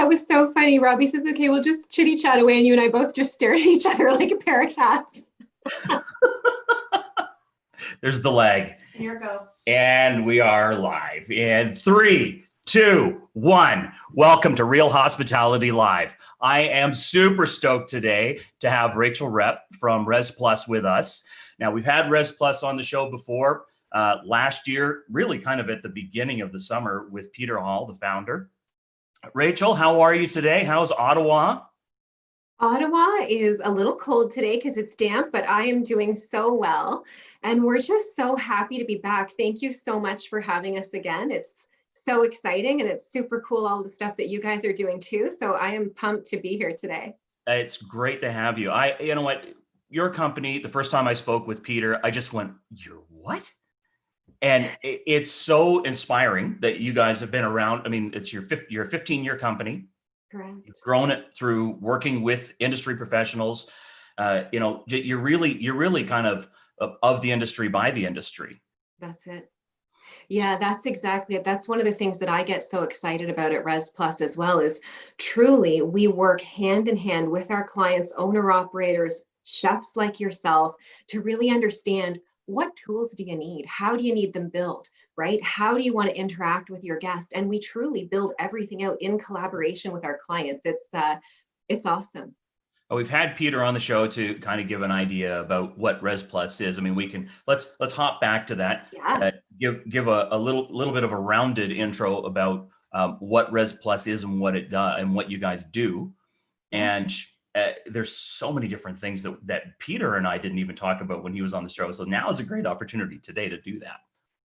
that was so funny. Robbie says, okay, we'll just chitty chat away. And you and I both just stare at each other like a pair of cats. There's the lag. Here we go. And we are live in 3, 2, 1. Welcome to Real Hospitality Live. I am super stoked today to have Repp from RezPlus with us. Now, we've had RezPlus on the show before last year, really kind of at the beginning of the summer with Peter Hall, the founder. Rachel, how are you today? How's Ottawa? Ottawa is a little cold today because it's damp, but I am doing so well. And we're just so happy to be back. Thank you so much for having us again. It's so exciting and it's super cool, all the stuff that you guys are doing too. So I am pumped to be here today. It's great to have you. You know what, your company, the first time I spoke with Peter, I just went, you're what? And it's so inspiring that you guys have been around. I mean, it's your 15-year company. Correct. You've grown it through working with industry professionals. You're really kind of the industry by the industry. That's it. Yeah, that's exactly it. That's one of the things that I get so excited about at RezPlus as well, is truly we work hand in hand with our clients, owner operators, chefs like yourself, to really understand what tools do you need? How do you need them built, right? How do you want to interact with your guest? And we truly build everything out in collaboration with our clients. It's awesome. We've had Peter on the show to kind of give an idea about what RezPlus is. I mean, let's hop back to that. Yeah. Give a little bit of a rounded intro about what RezPlus is and what it does and what you guys do. And there's so many different things that Peter and I didn't even talk about when he was on the show. So now is a great opportunity today to do that.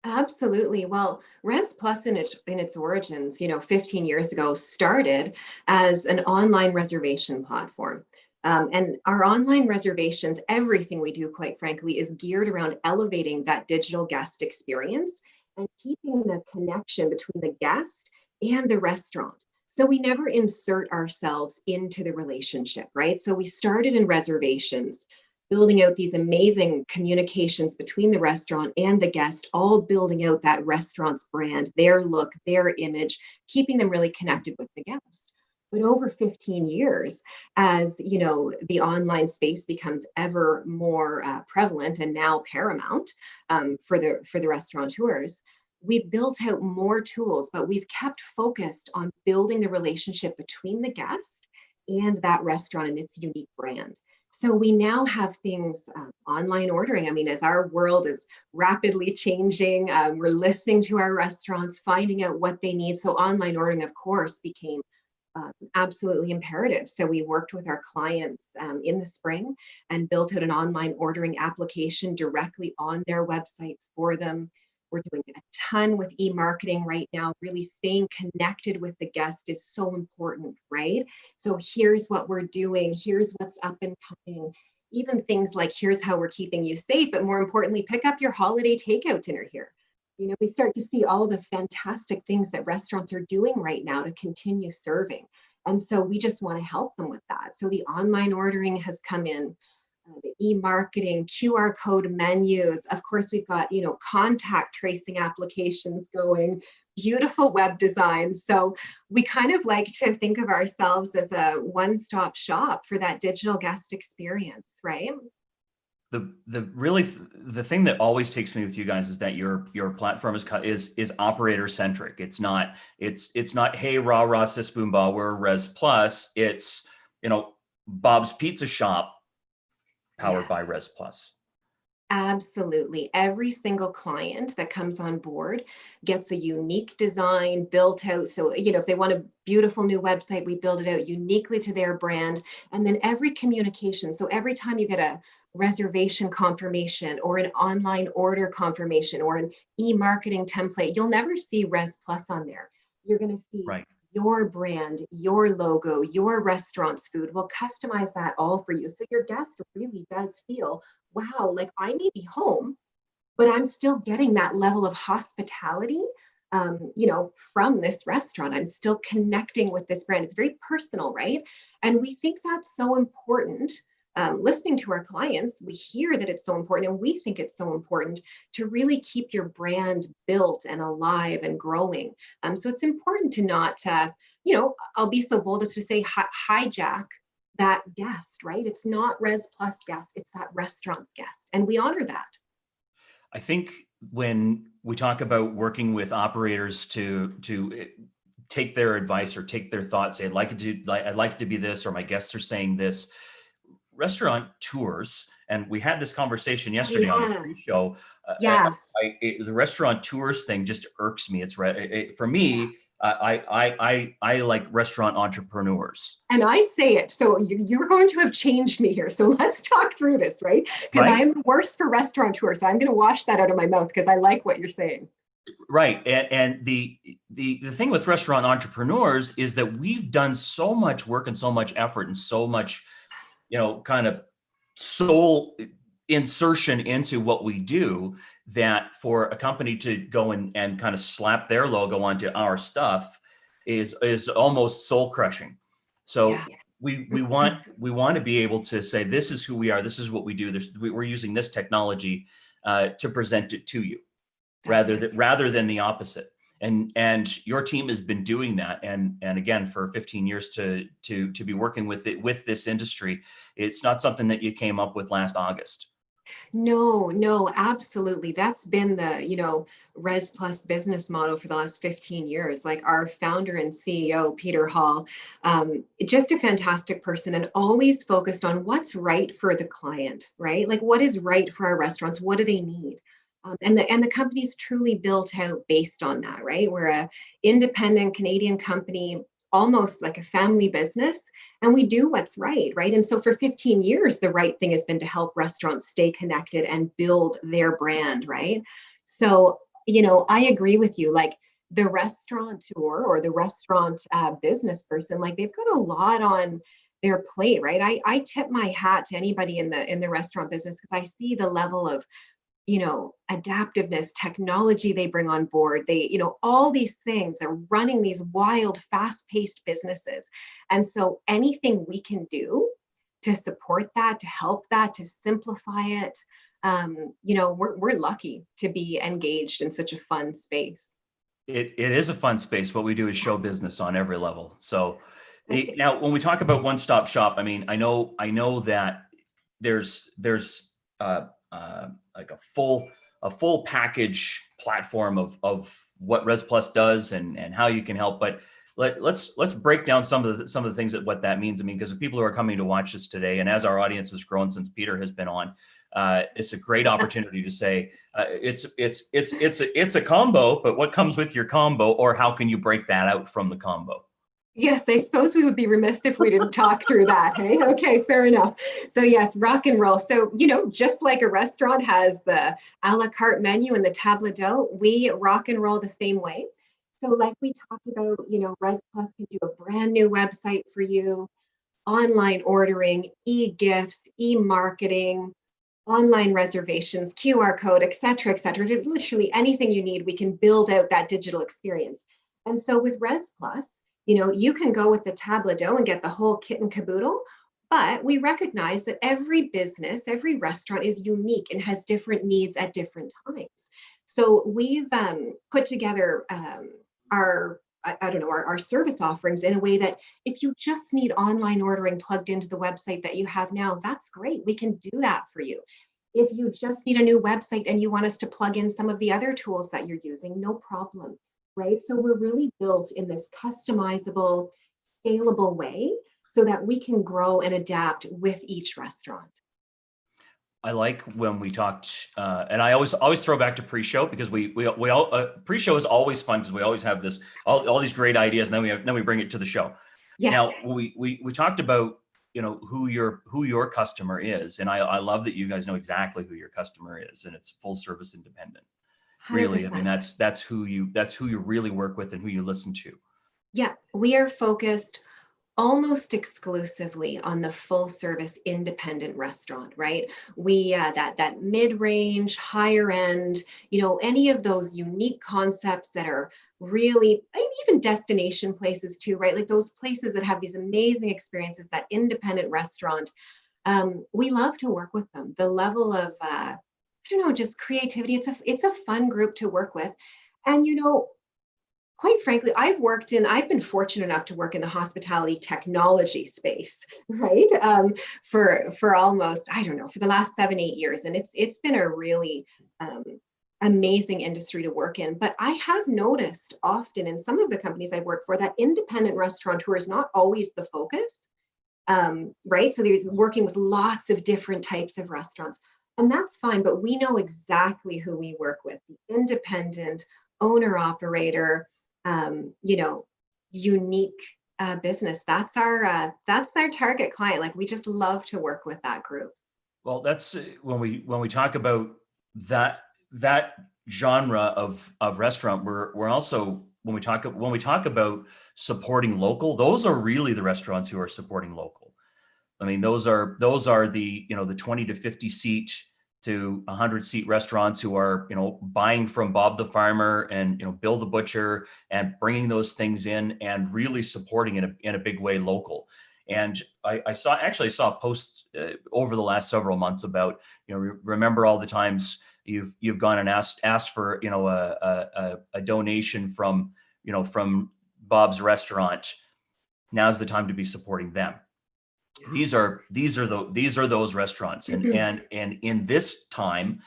Absolutely. Well, RezPlus in its origins, 15 years ago, started as an online reservation platform. And our online reservations, everything we do, quite frankly, is geared around elevating that digital guest experience and keeping the connection between the guest and the restaurant. So we never insert ourselves into the relationship, right? So we started in reservations, building out these amazing communications between the restaurant and the guest, all building out that restaurant's brand, their look, their image, keeping them really connected with the guest. But over 15 years, as the online space becomes ever more prevalent and now paramount for the restaurateurs, we've built out more tools, but we've kept focused on building the relationship between the guest and that restaurant and its unique brand. So we now have things, online ordering. I mean, as our world is rapidly changing, we're listening to our restaurants, finding out what they need. So online ordering, of course, became absolutely imperative. So we worked with our clients in the spring and built out an online ordering application directly on their websites for them. We're doing a ton with e-marketing right now. Really staying connected with the guest is so important, right? So here's what we're doing. Here's what's up and coming. Even things like, here's how we're keeping you safe, but more importantly, pick up your holiday takeout dinner here. We start to see all the fantastic things that restaurants are doing right now to continue serving. And so we just want to help them with that. So the online ordering has come in. The e-marketing, QR code menus. Of course, we've got, contact tracing applications going, beautiful web design. So we kind of like to think of ourselves as a one-stop shop for that digital guest experience, right? The thing that always takes me with you guys is that your platform is operator centric. It's not hey rah rah sis boom ba, we're RezPlus. It's Bob's Pizza Shop powered by RezPlus. Absolutely. Every single client that comes on board gets a unique design built out. So, if they want a beautiful new website, we build it out uniquely to their brand. And then every communication. So every time you get a reservation confirmation or an online order confirmation or an e-marketing template, you'll never see RezPlus on there. You're going to see your brand, your logo, your restaurant's food. We'll customize that all for you. So your guest really does feel, wow, like I may be home, but I'm still getting that level of hospitality, from this restaurant. I'm still connecting with this brand. It's very personal, right? And we think that's so important. Listening to our clients, we hear that it's so important, and we think it's so important to really keep your brand built and alive and growing. So it's important to not I'll be so bold as to say hijack that guest, right? It's not RezPlus guest, it's that restaurant's guest. And we honor that. I think when we talk about working with operators to take their advice or take their thoughts, say, I'd like it to be this, or my guests are saying this, restaurant tours, and we had this conversation yesterday on the pre-show. Yeah. The restaurant tours thing just irks me. For me. I like restaurant entrepreneurs. And I say it, so you're going to have changed me here. So let's talk through this, right? Because Right? I'm the worst for restaurateurs. So I'm going to wash that out of my mouth because I like what you're saying. Right. And the thing with restaurant entrepreneurs is that we've done so much work and so much effort and so much, kind of soul insertion into what we do, that for a company to go and kind of slap their logo onto our stuff is almost soul crushing. So Yeah. we want to be able to say, this is who we are, this is what we do. We're using this technology to present it to you, rather than the opposite. And your team has been doing that, and again, for 15 years to be working with this industry. It's not something that you came up with last August. No, absolutely. That's been the, RezPlus business model for the last 15 years. Like our founder and CEO, Peter Hall, just a fantastic person and always focused on what's right for the client, right? Like what is right for our restaurants? What do they need? And the company's truly built out based on that, right? We're a independent Canadian company, almost like a family business, and we do what's right? And so for 15 years, the right thing has been to help restaurants stay connected and build their brand, right? So, I agree with you. Like the restaurateur or the restaurant business person, like they've got a lot on their plate, right? I tip my hat to anybody in the restaurant business because I see the level of adaptiveness, technology they bring on board. They, all these things, they're running these wild, fast-paced businesses. And so anything we can to support that, to help that, to simplify it, we're lucky to be engaged in such a fun space. It is a fun space. What we do is show business on every level. So now when we talk about one-stop shop, I mean, I know that there's like a full package platform of what RezPlus does and how you can help. But let's break down some of the things what that means. I mean, because the people who are coming to watch this today, and as our audience has grown since Peter has been on, it's a great opportunity to say it's a combo. But what comes with your combo, or how can you break that out from the combo? Yes, I suppose we would be remiss if we didn't talk through that. Hey, okay, fair enough. So yes, rock and roll. So, just like a restaurant has the a la carte menu and the table d'hote, we rock and roll the same way. So like we talked about, RezPlus can do a brand new website for you, online ordering, e-gifts, e-marketing, online reservations, QR code, et cetera, literally anything you need, we can build out that digital experience. And so with RezPlus, you can go with the table d'hote and get the whole kit and caboodle, but we recognize that every business, every restaurant is unique and has different needs at different times. So we've put together our service offerings in a way that if you just need online ordering plugged into the website that you have now, that's great. We can do that for you. If you just need a new website and you want us to plug in some of the other tools that you're using, no problem. Right? So we're really built in this customizable, scalable way so that we can grow and adapt with each restaurant. I like when we talked, and I always throw back to pre-show, because we all pre-show is always fun because we always have this all these great ideas, and then we bring it to the show. Yes. Now we talked about who your customer is, and I love that you guys know exactly who your customer is, and it's full service independent. 100%. Really, I mean, that's who you really work with and who you listen to. Yeah, we are focused almost exclusively on the full service independent restaurant, right? We that mid-range, higher end, any of those unique concepts that are really, even destination places too, right? Like those places that have these amazing experiences, that independent restaurant. We love to work with them. The level of just creativity. It's a fun group to work with. And quite frankly, I've been fortunate enough to work in the hospitality technology space, right? For almost, I don't know, for the last 7, 8 years. And it's been a really amazing industry to work in. But I have noticed often in some of the companies I've worked for that independent restaurateur is not always the focus, right? So there's working with lots of different types of restaurants. And that's fine, but we know exactly who we work with, the independent owner operator, unique business. That's our target client. Like we just love to work with that group. Well, that's when we talk about that genre of restaurant, we're also when we talk about supporting local, those are really the restaurants who are supporting local. I mean, those are the the 20 to 50 seat to 100 seat restaurants who are buying from Bob the farmer and Bill the butcher and bringing those things in and really supporting in a big way local. And I saw a post over the last several months about remember all the times you've gone and asked for a donation from from Bob's restaurant. Now's the time to be supporting them. These are those restaurants, and in this time,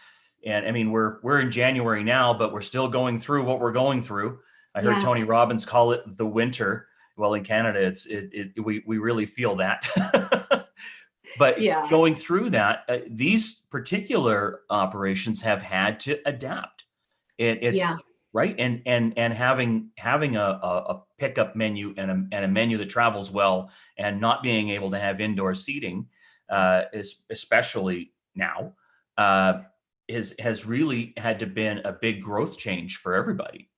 and I mean we're in January now, but we're still going through what we're going through. I heard Tony Robbins call it the winter. Well, in Canada, we really feel that. But going through that, these particular operations have had to adapt. It's right, and having a pickup menu and a menu that travels well, and not being able to have indoor seating, especially now, has really had to been a big growth change for everybody.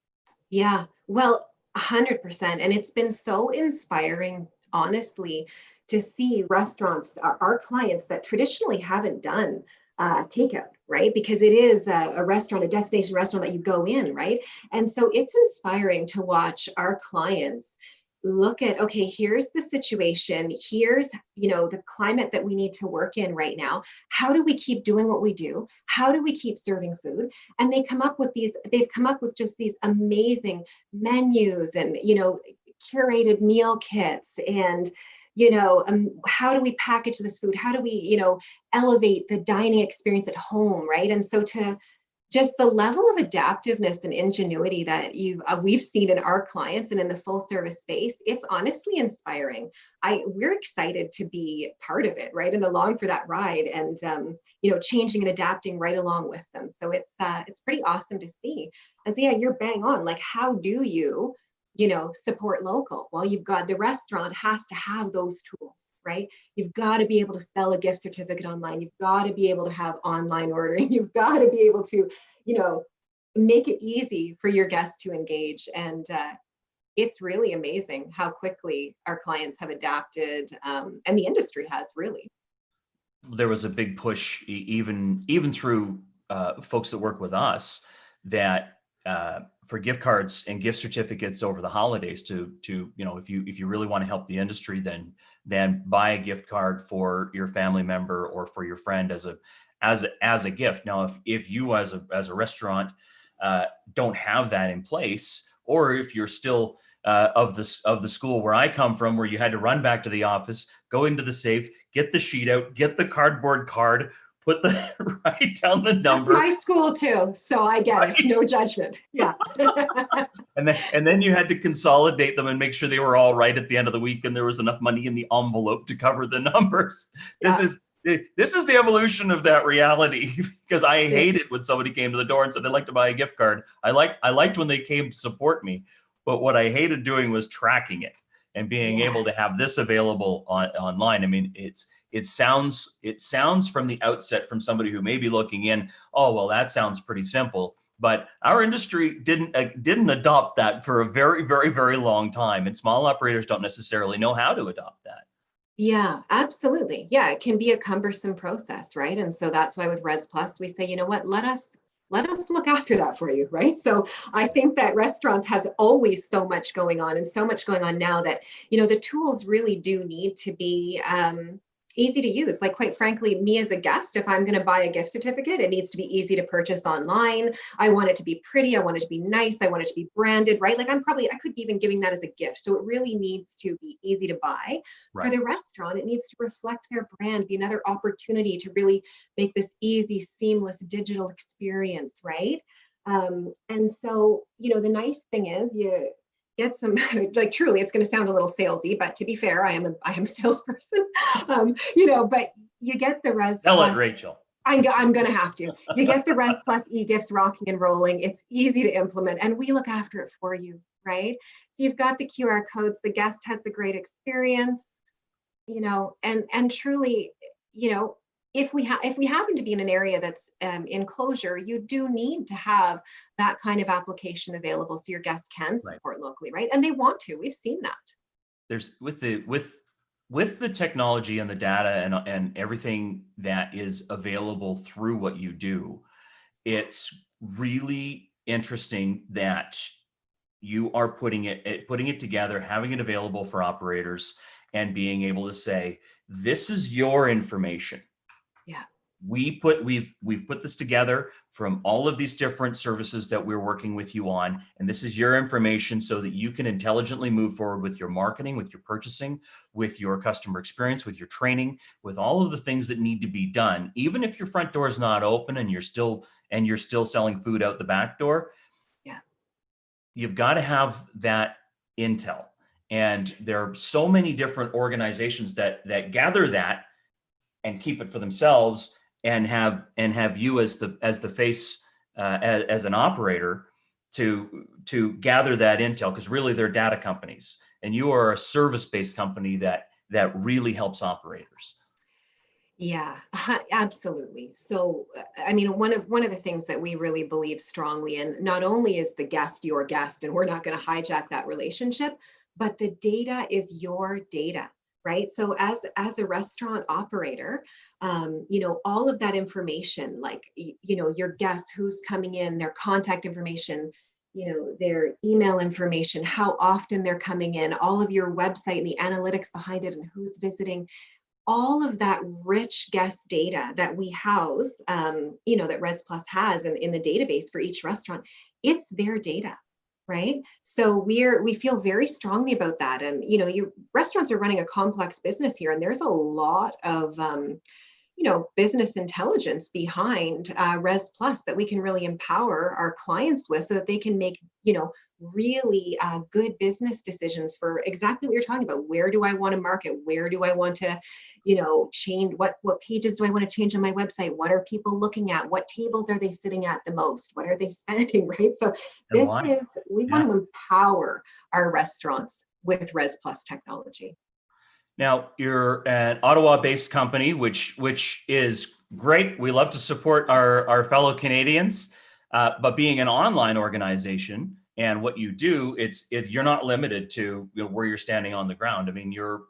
Yeah, well, 100%, and it's been so inspiring, honestly, to see restaurants, our clients that traditionally haven't done takeout, right? Because it is a restaurant, a destination restaurant that you go in, right? And so it's inspiring to watch our clients look at, okay, here's the situation, here's the climate that we need to work in right now. How do we keep doing what we do? How do we keep serving food? And they've come up with just these amazing menus and curated meal kits, and how do we package this food? How do we, elevate the dining experience at home, right? And so to just the level of adaptiveness and ingenuity that we've seen in our clients and in the full service space, it's honestly inspiring. We're excited to be part of it, right? And along for that ride, and changing and adapting right along with them. So it's pretty awesome to see. And so you're bang on. Like, how do you support local? Well, the restaurant has to have those tools, right? You've got to be able to sell a gift certificate online. You've got to be able to have online ordering. You've got to be able to, make it easy for your guests to engage. And it's really amazing how quickly our clients have adapted, and the industry has really. There was a big push, even through folks that work with us, that for gift cards and gift certificates over the holidays to if you really want to help the industry, then buy a gift card for your family member or for your friend as a gift. Now, if you as a restaurant don't have that in place, or if you're still of the school where I come from, where you had to run back to the office, go into the safe, get the sheet out, get the cardboard card, write down the number. That's my school too, so I get it. No judgment. Yeah. and then you had to consolidate them and make sure they were all right at the end of the week, and there was enough money in the envelope to cover the numbers. This is the evolution of that reality, because I hated when somebody came to the door and said they'd like to buy a gift card. I liked when they came to support me, but what I hated doing was tracking it and being able to have this available online. I mean, it sounds from the outset, from somebody who may be looking in, oh, well, that sounds pretty simple. But our industry didn't adopt that for a very, very, very long time. And small operators don't necessarily know how to adopt that. Yeah, absolutely. Yeah, it can be a cumbersome process, right? And so that's why with RezPlus, we say, you know what, let us look after that for you, right? So I think that restaurants have always so much going on, and so much going on now that, the tools really do need to be, easy to use. Like, quite frankly, me as a guest, if I'm going to buy a gift certificate, it needs to be easy to purchase online. I want it to be pretty. I want it to be nice. I want it to be branded, right? Like, I could be even giving that as a gift. So it really needs to be easy to buy. For Right. the restaurant, it needs to reflect their brand, be another opportunity to really make this easy, seamless digital experience, right? And so, the nice thing is you get some, like, truly, it's going to sound a little salesy, but to be fair, I am a salesperson, but you get the Res Tell it, Plus. Rachel. I'm going to have to. You get the Res Plus e-gifts rocking and rolling. It's easy to implement, and we look after it for you, right? So you've got the QR codes. The guest has the great experience, and truly, if we happen to be in an area that's in closure, you do need to have that kind of application available so your guests can support locally, right? And they want to. We've seen that. There's with the technology and the data and everything that is available through what you do, it's really interesting that you are putting it together, having it available for operators, and being able to say, this is your information. Yeah. We've put this together from all of these different services that we're working with you on, and this is your information so that you can intelligently move forward with your marketing, with your purchasing, with your customer experience, with your training, with all of the things that need to be done. Even if your front door is not open and you're still selling food out the back door, yeah, you've got to have that intel. And there are so many different organizations that gather that and keep it for themselves, and have you as the face, as an operator to gather that intel, because really they're data companies, and you are a service-based company that really helps operators. Yeah, absolutely. So, I mean, one of the things that we really believe strongly in, not only is the guest your guest, and we're not going to hijack that relationship, but the data is your data, right? So as a restaurant operator, all of that information, like, your guests, who's coming in, their contact information, their email information, how often they're coming in, all of your website and the analytics behind it, and who's visiting, all of that rich guest data that we house, that RezPlus has in the database for each restaurant, it's their data, right? So we feel very strongly about that. And, your restaurants are running a complex business here, and there's a lot of, business intelligence behind RezPlus that we can really empower our clients with, so that they can make, really good business decisions for exactly what you're talking about. Where do I want to market? Where do I want to, change? What pages do I want to change on my website? What are people looking at? What tables are they sitting at the most? What are they spending, right? So we want to empower our restaurants with RezPlus technology. Now, you're an Ottawa-based company, which is great. We love to support our fellow Canadians, but being an online organization and what you do, you're not limited to where you're standing on the ground. I mean, your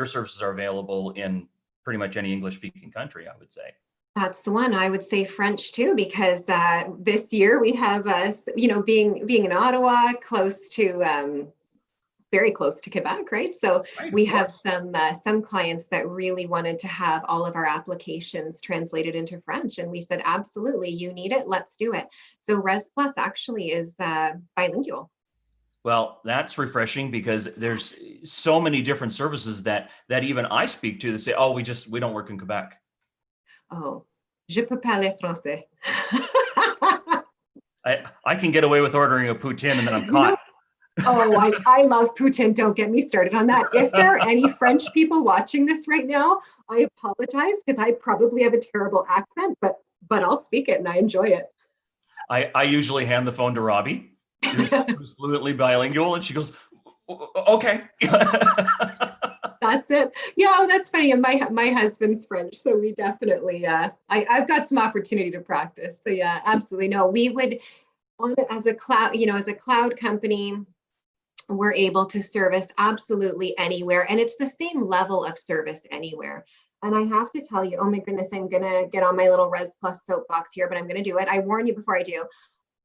services are available in pretty much any English-speaking country, I would say. That's the one. I would say French too, because this year we have being in Ottawa, very close to Quebec, right? So we have some clients that really wanted to have all of our applications translated into French, and we said, absolutely, you need it, let's do it. So RezPlus actually is bilingual. Well, that's refreshing, because there's so many different services that even I speak to that say, oh, we don't work in Quebec. Oh, je peux parler français. I can get away with ordering a poutine and then I'm caught. Oh, I love poutine. Don't get me started on that. If there are any French people watching this right now, I apologize, because I probably have a terrible accent, but I'll speak it and I enjoy it. I usually hand the phone to Robbie, who's fluently bilingual, and she goes, okay. That's it. Yeah, that's funny. And my husband's French, so we definitely I've got some opportunity to practice. So yeah, absolutely. No, we would, as a cloud company, we're able to service absolutely anywhere, and it's the same level of service anywhere. And I have to tell you, oh my goodness, I'm gonna get on my little RezPlus soapbox here, but I'm gonna do it. I warn you before I do.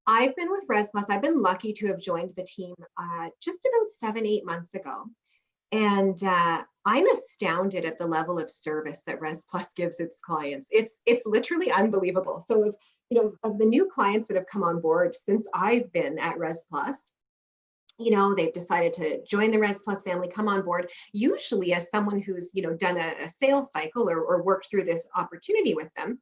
I've been with RezPlus. I've been lucky to have joined the team just about 7-8 months ago. And I'm astounded at the level of service that RezPlus gives its clients. It's literally unbelievable. So of the new clients that have come on board since I've been at RezPlus, they've decided to join the RezPlus family, come on board, usually as someone who's, done a sales cycle or worked through this opportunity with them.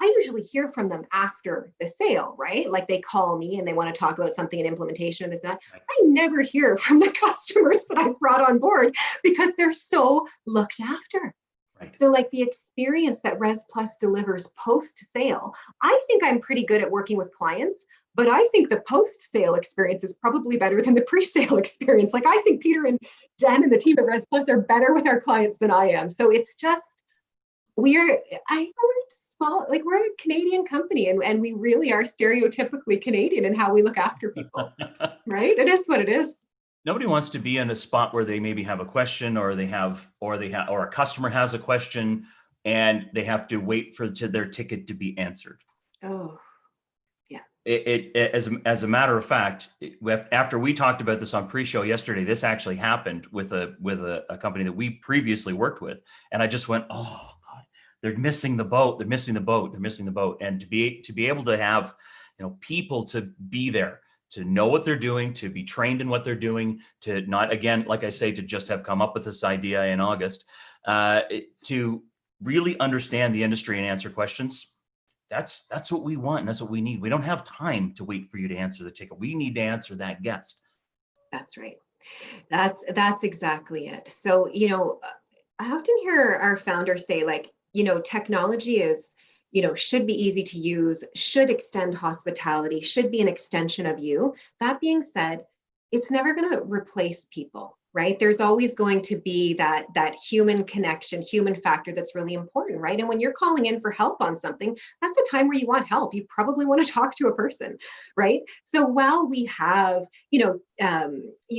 I usually hear from them after the sale, right? Like they call me and they want to talk about something in implementation or this, that. I never hear from the customers that I've brought on board because they're so looked after. Right. So like the experience that RezPlus delivers post-sale, I think I'm pretty good at working with clients, but I think the post-sale experience is probably better than the pre-sale experience. Like I think Peter and Jen and the team at RezPlus are better with our clients than I am. So it's just, we're small, like we're a Canadian company and we really are stereotypically Canadian in how we look after people, right? It is what it is. Nobody wants to be in a spot where they maybe have a question or a customer has a question and they have to wait for their ticket to be answered. Oh, yeah. As a matter of fact, after we talked about this on pre-show yesterday, this actually happened with a company that we previously worked with. And I just went, oh, they're missing the boat. They're missing the boat. They're missing the boat. And to be able to have, people to be there, to know what they're doing, to be trained in what they're doing, to not, again, like I say, to just have come up with this idea in August, to really understand the industry and answer questions. That's what we want. And that's what we need. We don't have time to wait for you to answer the ticket. We need to answer that guest. That's right. That's exactly it. So, I often hear our founders say, like, technology is, should be easy to use, should extend hospitality, should be an extension of you. That being said, it's never going to replace people, right? There's always going to be that human connection, human factor that's really important, right? And when you're calling in for help on something, that's a time where you want help. You probably want to talk to a person, right? So while we have, you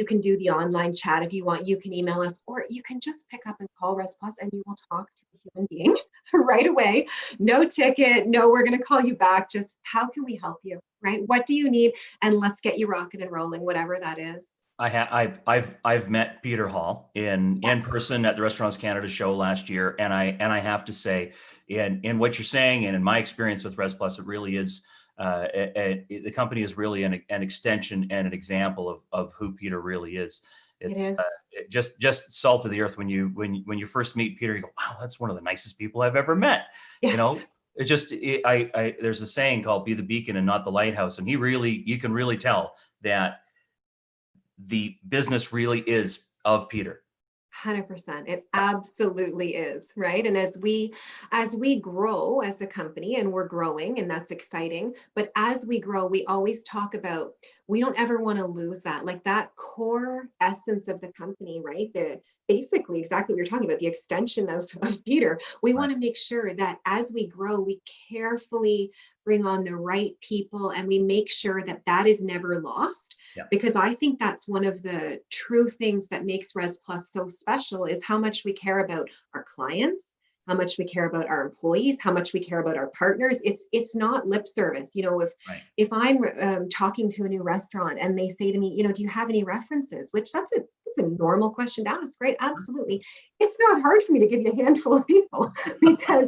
can do the online chat if you want, you can email us, or you can just pick up and call RezPlus and you will talk to a human being right away. No ticket, no, we're going to call you back. Just how can we help you, right? What do you need? And let's get you rocking and rolling, whatever that is. I've met Peter Hall in person at the Restaurants Canada show last year, and I have to say, in what you're saying, and in my experience with RezPlus, it really is the company is really an extension and an example of who Peter really is. It's just salt of the earth when you first meet Peter. You go, wow, that's one of the nicest people I've ever met. Yes. There's a saying called "Be the beacon and not the lighthouse," and you can really tell that the business really is of Peter. 100%. It absolutely is, right? And as we grow as a company, and we're growing, and that's exciting, but as we grow, we always talk about, we don't ever want to lose that, like that core essence of the company, right? Basically exactly what you're talking about, the extension of Peter. We want to make sure that as we grow, we carefully bring on the right people and we make sure that is never lost. Yeah. Because I think that's one of the true things that makes RezPlus so special is how much we care about our clients, how much we care about our employees, how much we care about our partners. It's not lip service. If I'm talking to a new restaurant and they say to me, do you have any references? Which that's a normal question to ask, right? Absolutely. It's not hard for me to give you a handful of people because,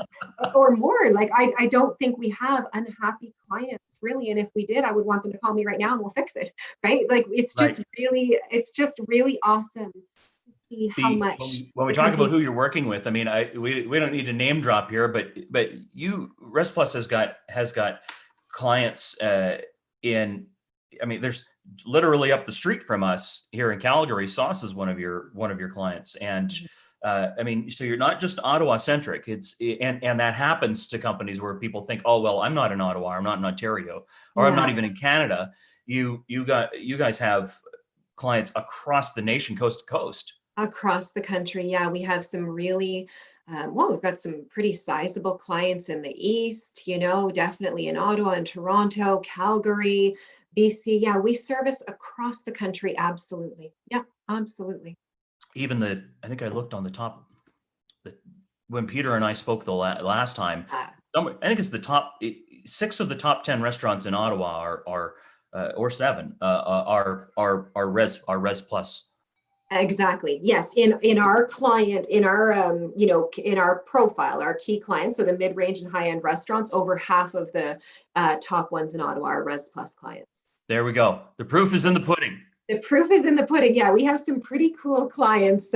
or more, like I don't think we have unhappy clients really. And if we did, I would want them to call me right now and we'll fix it, right? Like it's just really awesome. How much when we talk about who you're working with, I mean, we don't need to name drop here, but RezPlus has got clients there's literally up the street from us here in Calgary. Sauce is one of your clients, and so you're not just Ottawa centric. And that happens to companies where people think, oh well, I'm not in Ottawa, I'm not in Ontario, or I'm not even in Canada. You guys have clients across the nation, coast to coast. Across the country. Yeah, we have some really, we've got some pretty sizable clients in the East, definitely in Ottawa and Toronto, Calgary, BC. Yeah, we service across the country. Absolutely. Yeah, absolutely. Even I think I looked on the top, when Peter and I spoke the last time, I think it's the top 6 of the top 10 restaurants in Ottawa or 7 are RezPlus Exactly. Yes. In our client, in our in our profile, our key clients, so the mid-range and high-end restaurants, over half of the top ones in Ottawa are RezPlus clients. There we go. The proof is in the pudding. The proof is in the pudding. Yeah, we have some pretty cool clients,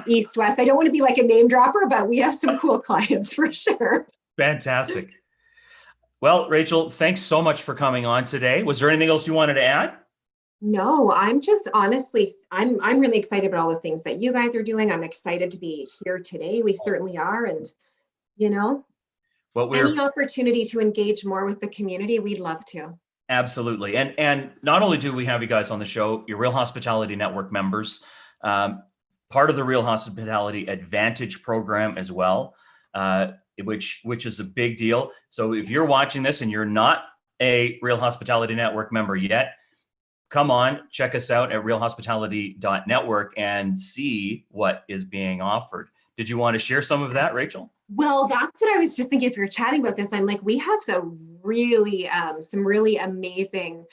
east west. I don't want to be like a name dropper, but we have some cool clients for sure. Fantastic. Well, Rachel, thanks so much for coming on today. Was there anything else you wanted to add? No, I'm just honestly, I'm really excited about all the things that you guys are doing. I'm excited to be here today. We certainly are, and you know, Well, any we're opportunity to engage more with the community, we'd love to. absolutely, and not only do we have you guys on the show, you're Real Hospitality Network members, part of the Real Hospitality Advantage program as well, which is a big deal. So if you're watching this and you're not a Real Hospitality Network member yet, come on, check us out at realhospitality.network and see what is being offered. Did you want to share some of that, Rachel? Well, that's what I was just thinking as we were chatting about this. I'm like, we have some really amazing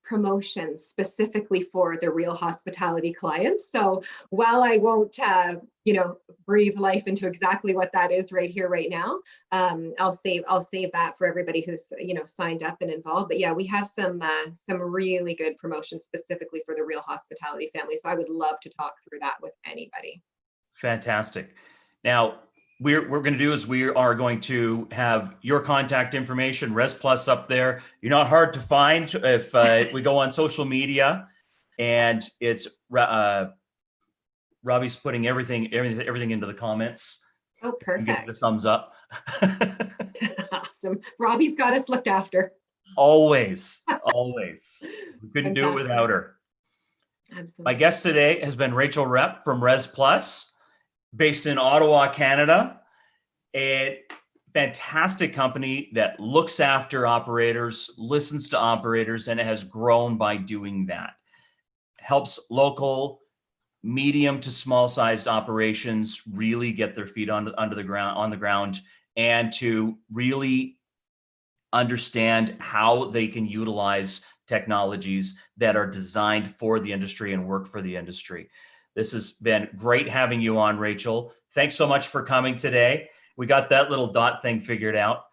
promotions specifically for the Real Hospitality clients. So while I won't, breathe life into exactly what that is right here, right now, I'll save that for everybody who's signed up and involved. But yeah, we have some really good promotions specifically for the Real Hospitality family. So I would love to talk through that with anybody. Fantastic. Now, we're going to do is we are going to have your contact information, RezPlus up there. You're not hard to find if we go on social media, and it's Robbie's putting everything into the comments. Oh, perfect. Give it a thumbs up. Awesome. Robbie's got us looked after. Always. We couldn't do it without her. Absolutely. My guest today has been Rachel Repp from RezPlus, based in Ottawa, Canada. A fantastic company that looks after operators, listens to operators, and it has grown by doing that. Helps local, medium to small sized operations really get their feet on the ground, and to really understand how they can utilize technologies that are designed for the industry and work for the industry. This has been great having you on, Rachel. Thanks so much for coming today. We got that little dot thing figured out.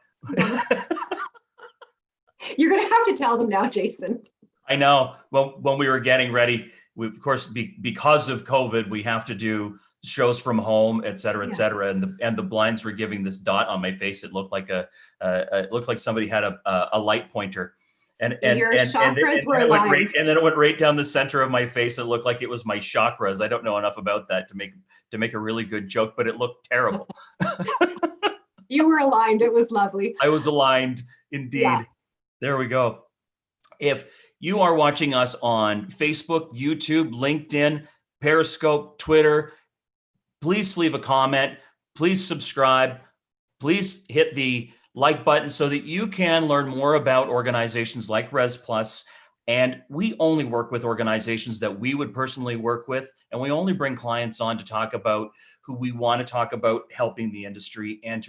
You're going to have to tell them now, Jason. I know. Well, when we were getting ready, we, of course, because of COVID, we have to do shows from home, et cetera, et cetera. And the blinds were giving this dot on my face. It looked like it looked like somebody had a light pointer. And your chakras were aligned. And then it went right down the center of my face. It looked like it was my chakras. I don't know enough about that to make a really good joke, but it looked terrible. You were aligned. It was lovely. I was aligned, indeed. Yeah. There we go. If you are watching us on Facebook, YouTube, LinkedIn, Periscope, Twitter, please leave a comment. Please subscribe. Please hit the like button so that you can learn more about organizations like RezPlus. And we only work with organizations that we would personally work with. And we only bring clients on to talk about who we want to talk about helping the industry, and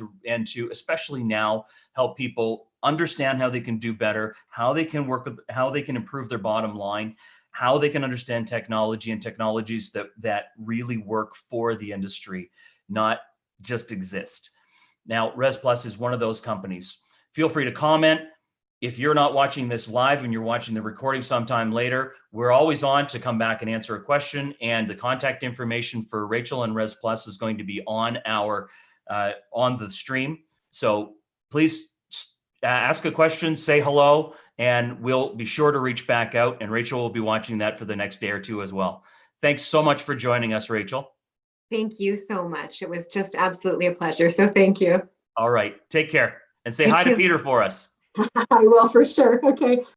to especially now help people understand how they can do better, how they can work with, how they can improve their bottom line, how they can understand technology and technologies that really work for the industry, not just exist. Now, RezPlus is one of those companies. Feel free to comment. If you're not watching this live and you're watching the recording sometime later, we're always on to come back and answer a question. And the contact information for Rachel and RezPlus is going to be on on the stream. So please ask a question, say hello, and we'll be sure to reach back out. And Rachel will be watching that for the next day or two as well. Thanks so much for joining us, Rachel. Thank you so much. It was just absolutely a pleasure. So thank you. All right. Take care. And say hi to Peter for us. I will, for sure. Okay.